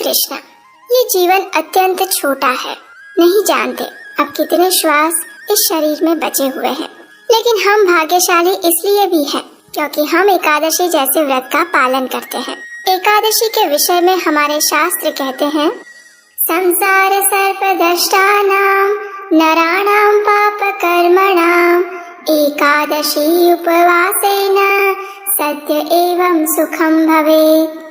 कृष्णा, ये जीवन अत्यंत छोटा है। नहीं जानते अब कितने श्वास इस शरीर में बचे हुए हैं, लेकिन हम भाग्यशाली इसलिए भी हैं क्योंकि हम एकादशी जैसे व्रत का पालन करते हैं। एकादशी के विषय में हमारे शास्त्र कहते हैं, संसार सर्पदष्टानां नराणां पाप कर्मणां एकादशी उपवासेन सत्य एवं सुखम भवेत्।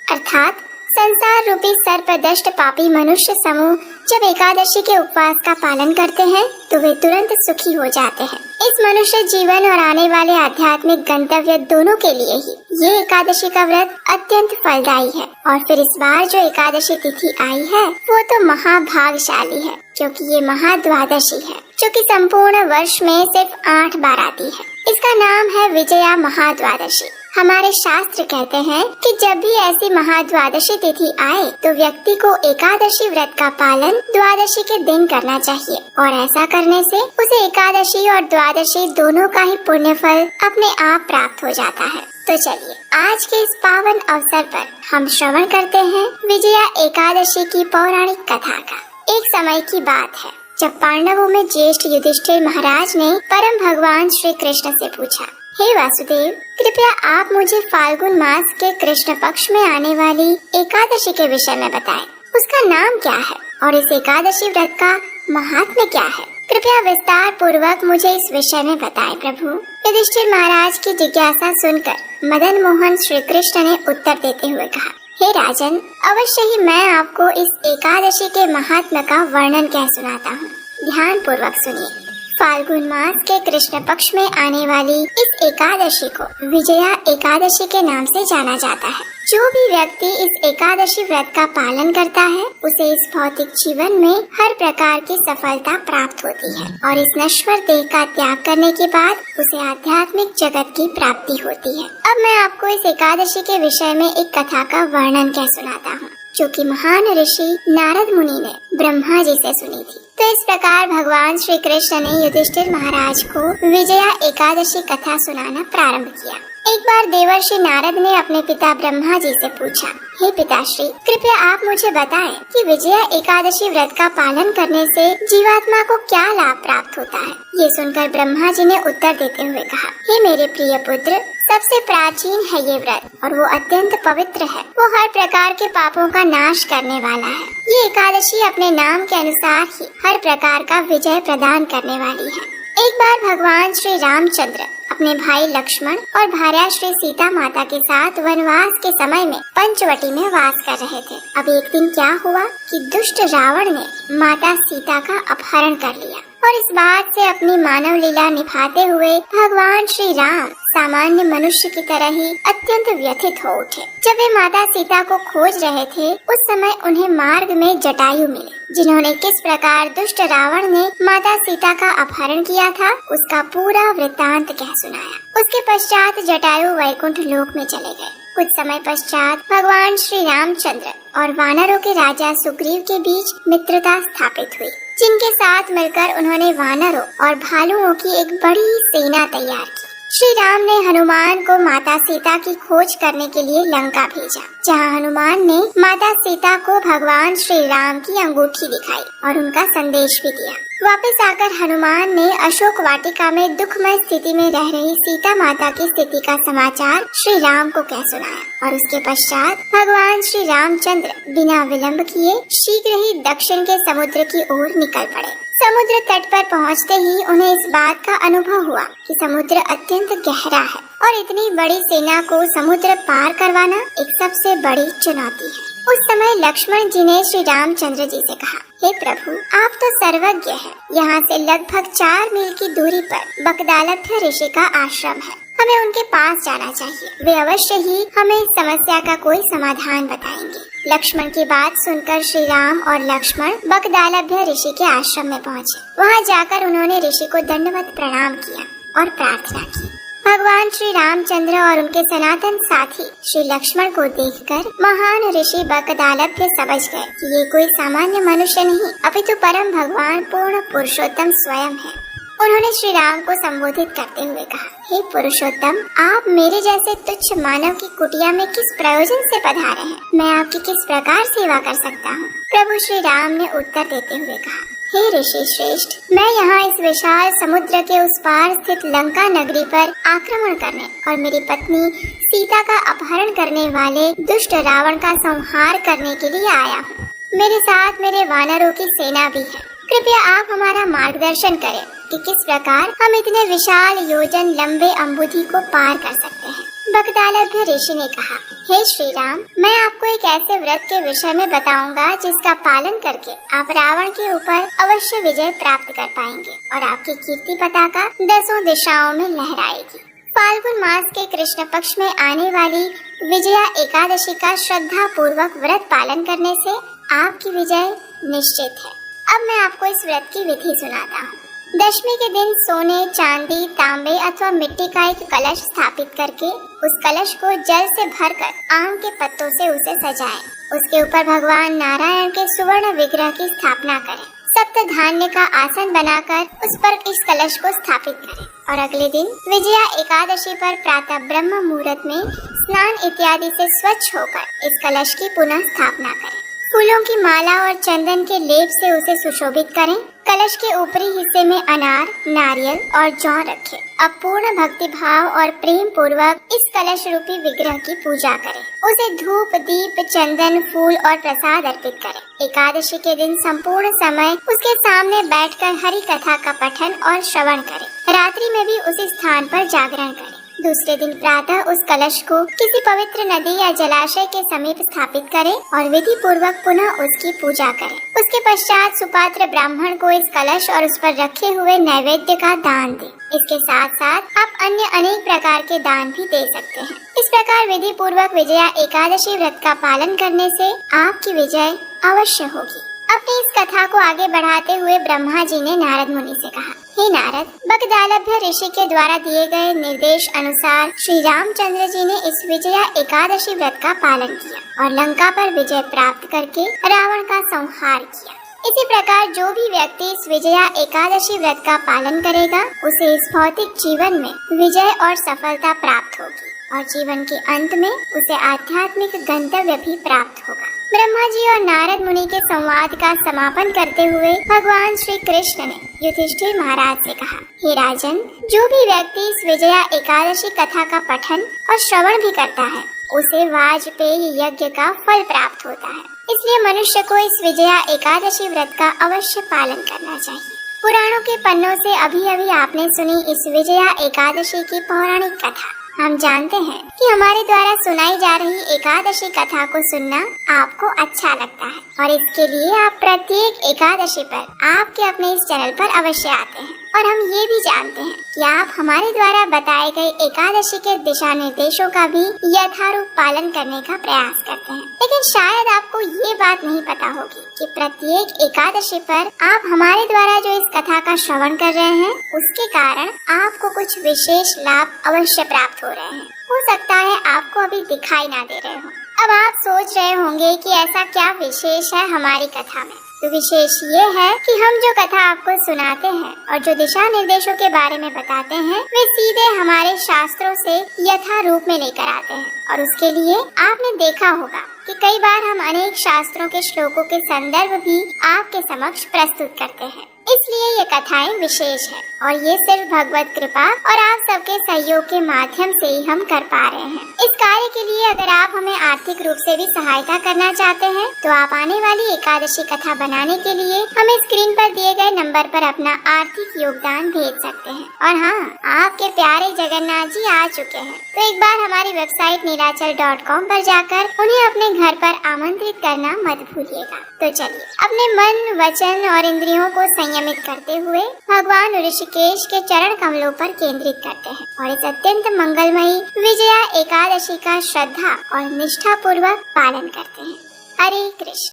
अर्थात संसार रूपी सर्पदष्ट पापी मनुष्य समूह जब एकादशी के उपवास का पालन करते हैं तो वे तुरंत सुखी हो जाते हैं। इस मनुष्य जीवन और आने वाले आध्यात्मिक गंतव्य दोनों के लिए ही ये एकादशी का व्रत अत्यंत फलदायी है। और फिर इस बार जो एकादशी तिथि आई है वो तो महाभाग्यशाली है, क्योंकि ये महाद्वादशी है जो कि संपूर्ण वर्ष में सिर्फ 8 बार आती है। इसका नाम है विजया महाद्वादशी। हमारे शास्त्र कहते हैं कि जब भी ऐसी महाद्वादशी तिथि आए तो व्यक्ति को एकादशी व्रत का पालन द्वादशी के दिन करना चाहिए, और ऐसा करने से उसे एकादशी और द्वादशी दोनों का ही पुण्य फल अपने आप प्राप्त हो जाता है। तो चलिए आज के इस पावन अवसर पर हम श्रवण करते हैं विजया एकादशी की पौराणिक कथा का। एक समय की बात है जब पांडवों में ज्येष्ठ युधिष्ठिर महाराज ने परम भगवान श्री कृष्ण से पूछा, हे वासुदेव, कृपया आप मुझे फाल्गुन मास के कृष्ण पक्ष में आने वाली एकादशी के विषय में बताएं। उसका नाम क्या है और इस एकादशी व्रत का महात्म्य क्या है? कृपया विस्तार पूर्वक मुझे इस विषय में बताएं प्रभु। युधिष्ठिर महाराज की जिज्ञासा सुनकर मदन मोहन श्री कृष्ण ने उत्तर देते हुए कहा, हे राजन, अवश्य ही मैं आपको इस एकादशी के महात्म्य का वर्णन कह सुनाता हूँ। ध्यान पूर्वक सुनिए। फाल्गुन मास के कृष्ण पक्ष में आने वाली इस एकादशी को विजया एकादशी के नाम से जाना जाता है। जो भी व्यक्ति इस एकादशी व्रत का पालन करता है उसे इस भौतिक जीवन में हर प्रकार की सफलता प्राप्त होती है, और इस नश्वर देह का त्याग करने के बाद उसे आध्यात्मिक जगत की प्राप्ति होती है। अब मैं आपको इस एकादशी के विषय में एक कथा का वर्णन कह सुनाता हूँ, जो कि महान ऋषि नारद मुनि ने ब्रह्मा जी से सुनी थी। तो इस प्रकार भगवान श्री कृष्ण ने युधिष्ठिर महाराज को विजया एकादशी कथा सुनाना प्रारंभ किया। एक बार देवर्षि नारद ने अपने पिता ब्रह्मा जी से पूछा, हे पिताश्री, कृपया आप मुझे बताएं कि विजया एकादशी व्रत का पालन करने से जीवात्मा को क्या लाभ प्राप्त होता है? ये सुनकर ब्रह्मा जी ने उत्तर देते हुए कहा, हे मेरे प्रिय पुत्र, सबसे प्राचीन है ये व्रत और वो अत्यंत पवित्र है। वो हर प्रकार के पापों का नाश करने वाला है। ये एकादशी अपने नाम के अनुसार ही हर प्रकार का विजय प्रदान करने वाली है। एक बार भगवान श्री रामचंद्र अपने भाई लक्ष्मण और भार्या श्री सीता माता के साथ वनवास के समय में पंचवटी में वास कर रहे थे। अब एक दिन क्या हुआ कि दुष्ट रावण ने माता सीता का अपहरण कर लिया, और इस बात से अपनी मानव लीला निभाते हुए भगवान श्री राम सामान्य मनुष्य की तरह ही अत्यंत व्यथित हो उठे। जब वे माता सीता को खोज रहे थे उस समय उन्हें मार्ग में जटायु मिले, जिन्होंने किस प्रकार दुष्ट रावण ने माता सीता का अपहरण किया था उसका पूरा वृत्तांत कह सुनाया। उसके पश्चात जटायु वैकुंठ लोक में चले गए। कुछ समय पश्चात भगवान श्री रामचंद्र और वानरों के राजा सुग्रीव के बीच मित्रता स्थापित हुई, जिनके साथ मिलकर उन्होंने वानरों और भालुओं की एक बड़ी सेना तैयार की। श्री राम ने हनुमान को माता सीता की खोज करने के लिए लंका भेजा, जहां हनुमान ने माता सीता को भगवान श्री राम की अंगूठी दिखाई और उनका संदेश भी दिया। वापस आकर हनुमान ने अशोक वाटिका में दुखमय स्थिति में रह रही सीता माता की स्थिति का समाचार श्री राम को कह सुनाया, और उसके पश्चात भगवान श्री रामचंद्र बिना विलंब किए शीघ्र ही दक्षिण के समुद्र की ओर निकल पड़े। समुद्र तट पर पहुंचते ही उन्हें इस बात का अनुभव हुआ कि समुद्र अत्यंत गहरा है और इतनी बड़ी सेना को समुद्र पार करवाना एक सबसे बड़ी चुनौती है। उस समय लक्ष्मण जी ने श्री रामचंद्र जी से कहा, हे प्रभु, आप तो सर्वज्ञ हैं। यहाँ से लगभग 4 मील की दूरी पर बकदालभ्य ऋषि का आश्रम है। हमें उनके पास जाना चाहिए। वे अवश्य ही हमें इस समस्या का कोई समाधान बताएंगे। लक्ष्मण की बात सुनकर श्री राम और लक्ष्मण बकदालभ्य ऋषि के आश्रम में पहुँचे। वहाँ जाकर उन्होंने ऋषि को दंडवत प्रणाम किया और प्रार्थना की। भगवान श्री रामचंद्र और उनके सनातन साथी श्री लक्ष्मण को देखकर महान ऋषि बकदालभ्य समझ गए कि ये कोई सामान्य मनुष्य नहीं अपितु परम भगवान पूर्ण पुरुषोत्तम स्वयं है। उन्होंने श्री राम को संबोधित करते हुए कहा, हे पुरुषोत्तम, आप मेरे जैसे तुच्छ मानव की कुटिया में किस प्रयोजन से पधारे हैं? मैं आपकी किस प्रकार सेवा कर सकता हूँ? प्रभु श्री राम ने उत्तर देते हुए कहा, हे ऋषि श्रेष्ठ, मैं यहाँ इस विशाल समुद्र के उस पार स्थित लंका नगरी पर आक्रमण करने और मेरी पत्नी सीता का अपहरण करने वाले दुष्ट रावण का संहार करने के लिए आया हूँ। मेरे साथ मेरे वानरों की सेना भी है। कृपया आप हमारा मार्गदर्शन करें कि किस प्रकार हम इतने विशाल योजन लंबे अम्बुधि को पार कर सकते हैं। बकदालभ्य ऋषि ने कहा, हे श्री राम, मैं आपको एक ऐसे व्रत के विषय में बताऊंगा जिसका पालन करके आप रावण के ऊपर अवश्य विजय प्राप्त कर पाएंगे और आपकी कीर्ति पताका 10 दिशाओं में लहराएगी। फाल्गुन मास के कृष्ण पक्ष में आने वाली विजया एकादशी का श्रद्धा पूर्वक व्रत पालन करने से आपकी विजय निश्चित है। अब मैं आपको इस व्रत की विधि सुनाता हूँ। दशमी के दिन सोने, चांदी, तांबे अथवा मिट्टी का एक कलश स्थापित करके उस कलश को जल से भरकर आम के पत्तों से उसे सजाएं। उसके ऊपर भगवान नारायण के सुवर्ण विग्रह की स्थापना करें। सप्त धान्य का आसन बनाकर उस पर इस कलश को स्थापित करें और अगले दिन विजया एकादशी पर प्रातः ब्रह्म मुहूर्त में स्नान इत्यादि से स्वच्छ होकर इस कलश की पुनः स्थापना करें। फूलों की माला और चंदन के लेप से उसे सुशोभित करें। कलश के ऊपरी हिस्से में अनार, नारियल और जौ रखें। अब पूर्ण भक्ति भाव और प्रेम पूर्वक इस कलश रूपी विग्रह की पूजा करें। उसे धूप, दीप, चंदन, फूल और प्रसाद अर्पित करें। एकादशी के दिन संपूर्ण समय उसके सामने बैठकर हरि कथा का पठन और श्रवण करें। रात्रि में भी उसी स्थान पर जागरण करें। दूसरे दिन प्रातः उस कलश को किसी पवित्र नदी या जलाशय के समीप स्थापित करें और विधि पूर्वक पुनः उसकी पूजा करें। उसके पश्चात सुपात्र ब्राह्मण को इस कलश और उस पर रखे हुए नैवेद्य का दान दें। इसके साथ साथ आप अन्य अनेक प्रकार के दान भी दे सकते हैं। इस प्रकार विधि पूर्वक विजया एकादशी व्रत का पालन करने से आपकी विजय अवश्य होगी। अपनी इस कथा को आगे बढ़ाते हुए ब्रह्मा जी ने नारद मुनि से कहा, हे नारद, बकदालभ्य ऋषि के द्वारा दिए गए निर्देश अनुसार श्री रामचंद्र जी ने इस विजया एकादशी व्रत का पालन किया और लंका पर विजय प्राप्त करके रावण का संहार किया। इसी प्रकार जो भी व्यक्ति इस विजया एकादशी व्रत का पालन करेगा उसे इस भौतिक जीवन में विजय और सफलता प्राप्त होगी और जीवन के अंत में उसे आध्यात्मिक गंतव्य भी प्राप्त होगा। ब्रह्मा जी और नारद मुनि के संवाद का समापन करते हुए भगवान श्री कृष्ण ने युधिष्ठिर महाराज से कहा, हे राजन, जो भी व्यक्ति इस विजया एकादशी कथा का पठन और श्रवण भी करता है उसे वाजपेयी यज्ञ का फल प्राप्त होता है। इसलिए मनुष्य को इस विजया एकादशी व्रत का अवश्य पालन करना चाहिए। पुराणों के पन्नों से अभी आपने सुनी इस विजया एकादशी की पौराणिक कथा। हम जानते हैं कि हमारे द्वारा सुनाई जा रही एकादशी कथा को सुनना आपको अच्छा लगता है और इसके लिए आप प्रत्येक एकादशी पर आपके अपने इस चैनल पर अवश्य आते हैं। और हम ये भी जानते हैं कि आप हमारे द्वारा बताए गए एकादशी के दिशा निर्देशों का भी यथारूप पालन करने का प्रयास करते हैं। लेकिन शायद आपको ये बात नहीं पता होगी कि प्रत्येक एकादशी पर आप हमारे द्वारा जो इस कथा का श्रवण कर रहे हैं उसके कारण आपको कुछ विशेष लाभ अवश्य प्राप्त हो रहे हैं। हो सकता है आपको अभी दिखाई ना दे रहे हो। अब आप सोच रहे होंगे कि ऐसा क्या विशेष है हमारी कथा में। तो विशेष ये है कि हम जो कथा आपको सुनाते हैं और जो दिशा निर्देशों के बारे में बताते हैं वे सीधे हमारे शास्त्रों से यथारूप में लेकर आते हैं। और उसके लिए आपने देखा होगा कि कई बार हम अनेक शास्त्रों के श्लोकों के संदर्भ भी आपके समक्ष प्रस्तुत करते हैं। इसलिए ये कथाएं विशेष है और ये सिर्फ भगवत कृपा और आप सबके सहयोग के माध्यम से ही हम कर पा रहे हैं। इस कार्य के लिए अगर आप हमें आर्थिक रूप से भी सहायता करना चाहते हैं तो आप आने वाली एकादशी कथा बनाने के लिए हमें स्क्रीन पर दिए गए नंबर पर अपना आर्थिक योगदान भेज सकते हैं। और हाँ, आपके प्यारे जगन्नाथ जी आ चुके हैं, तो एक बार हमारी वेबसाइट नीलाचल.com पर जाकर उन्हें अपने घर पर आमंत्रित करना मत भूलिएगा। तो चलिए अपने मन, वचन और इंद्रियों को संयमित करते हुए भगवान ऋषिकेश के चरण कमलों पर केंद्रित करते हैं और इस अत्यंत मंगलमयी विजया एकादशी का श्रद्धा और निष्ठा पूर्वक पालन करते हैं। हरे कृष्ण।